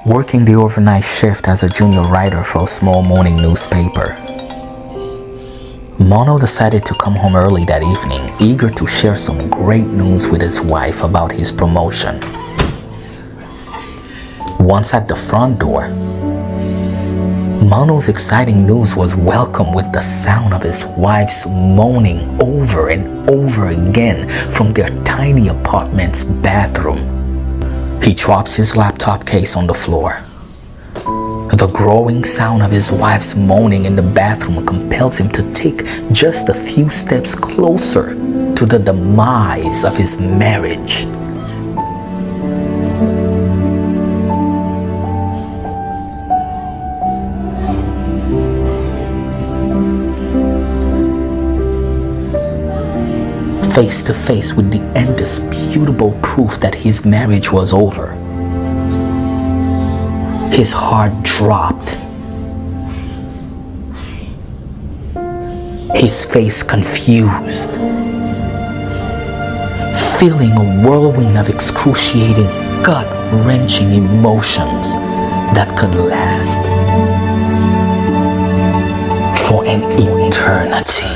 Working the overnight shift as a junior writer for a small morning newspaper, Mono decided to come home early that evening, eager to share some great news with his wife about his promotion. Once at the front door, Mono's exciting news was welcomed with the sound of his wife's moaning over and over again from their tiny apartment's bathroom. He drops his laptop case on the floor. The growing sound of his wife's moaning in the bathroom compels him to take just a few steps closer to the demise of his marriage. Face to face with the indisputable proof that his marriage was over, his heart dropped, his face confused, feeling a whirlwind of excruciating, gut-wrenching emotions that could last for an eternity.